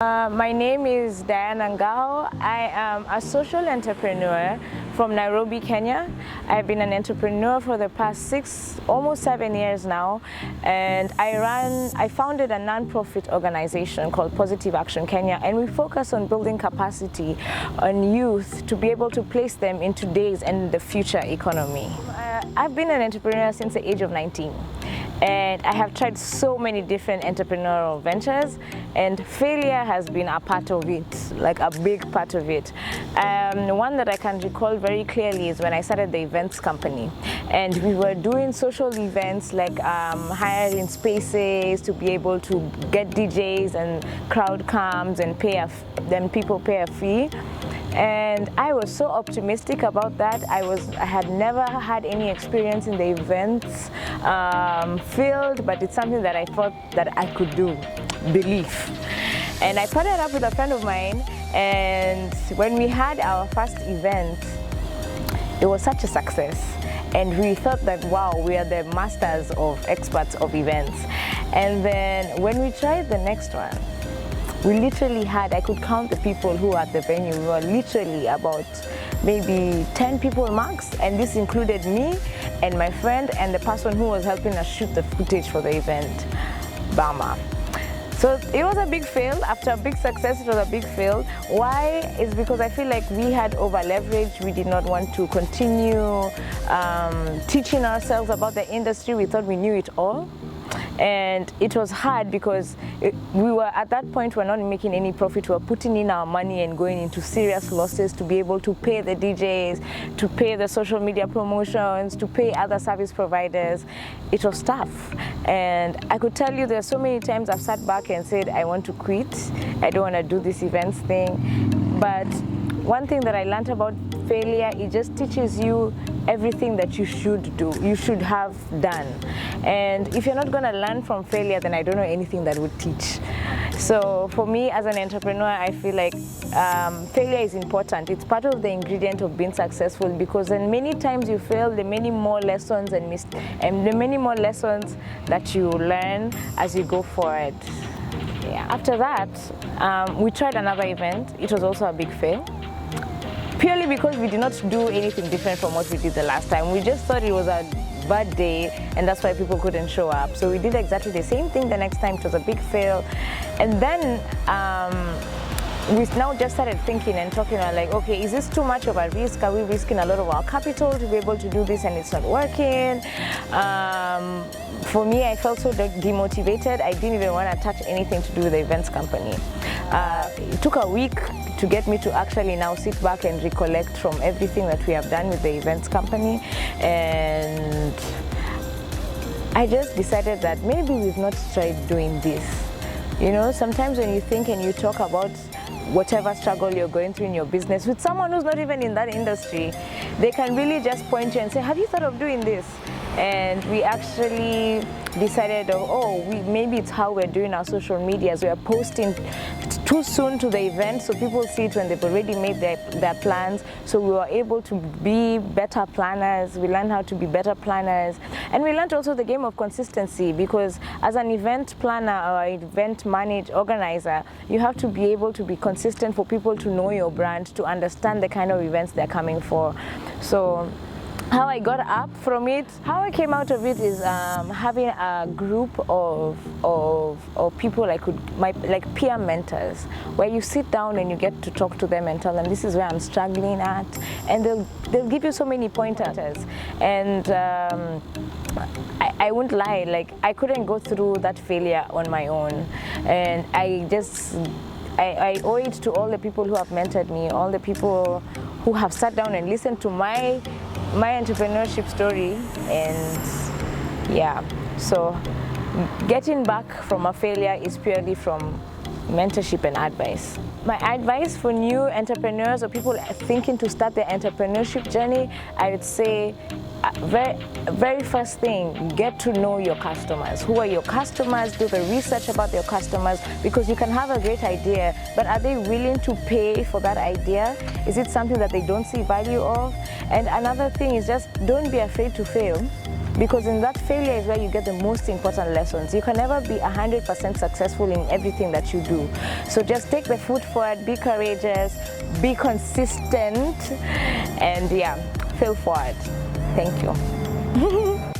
My name is Ngao. I am a social entrepreneur from Nairobi, Kenya. I've been an entrepreneur for the past almost 7 years now, and I founded a non-profit organization called Positive Action Kenya, and we focus on building capacity on youth to be able to place them in today's and the future economy. I've been an entrepreneur since the age of 19. And I have tried so many different entrepreneurial ventures, and failure has been a part of it, like a big part of it. One that I can recall very clearly is when I started the events company, and we were doing social events like hiring spaces to be able to get DJs and crowd comes and then people pay a fee. And I was so optimistic about that. I had never had any experience in the events field, but it's something that I thought that I could do, belief. And I partnered up with a friend of mine, and when we had our first event, it was such a success. And we thought that, wow, we are the masters of experts of events. And then when we tried the next one, we literally I could count the people who were at the venue. We were literally about maybe 10 people max, and this included me and my friend and the person who was helping us shoot the footage for the event, Bama. So it was a big fail. After a big success, it was a big fail. Why? It's because I feel like we had over leverage. We did not want to continue teaching ourselves about the industry. We thought we knew it all. And it was hard because we were at that point, we're not making any profit. We were putting in our money and going into serious losses to be able to pay the DJs, to pay the social media promotions, to pay other service providers. It was tough. And I could tell you there are so many times I've sat back and said, I want to quit. I don't want to do this events thing. But one thing that I learned about failure, it just teaches you everything that you should do, you should have done. And if you're not going to learn from failure, then I don't know anything that would teach. So for me as an entrepreneur, I feel like failure is important. It's part of the ingredient of being successful, because then many times you fail, the many more lessons and the many more lessons that you learn as you go forward. Yeah. After that, we tried another event. It was also a big fail. Purely because we did not do anything different from what we did the last time. We just thought it was a bad day, and that's why people couldn't show up. So we did exactly the same thing the next time. It was a big fail. And then we now just started thinking and talking about, like, okay, is this too much of a risk? Are we risking a lot of our capital to be able to do this and it's not working? For me, I felt so demotivated. I didn't even want to touch anything to do with the events company. It took a week to get me to actually now sit back and recollect from everything that we have done with the events company. And I just decided that maybe we've not tried doing this. You know, sometimes when you think and you talk about whatever struggle you're going through in your business with someone who's not even in that industry, they can really just point you and say, have you thought of doing this? And we actually decided, maybe it's how we're doing our social medias. We are posting too soon to the event, so people see it when they've already made their plans. So we were able to be better planners. We learned how to be better planners. And we learned also the game of consistency, because as an event planner or event organizer, you have to be able to be consistent for people to know your brand, to understand the kind of events they're coming for. So how I got up from it, how I came out of it is having a group of people like peer mentors, where you sit down and you get to talk to them and tell them, this is where I'm struggling at, and they'll give you so many pointers. And I won't lie, like, I couldn't go through that failure on my own, and I owe it to all the people who have mentored me, all the people who have sat down and listened to my entrepreneurship story. And yeah, so getting back from a failure is purely from mentorship and advice. My advice for new entrepreneurs or people thinking to start their entrepreneurship journey, I would say, very first thing, get to know your customers. Who are your customers? Do the research about your customers, because you can have a great idea, but are they willing to pay for that idea? Is it something that they don't see value of? And another thing is, just don't be afraid to fail. because in that failure is where you get the most important lessons. You can never be 100% successful in everything that you do. So just take the foot forward, be courageous, be consistent, and yeah, fail forward. Thank you.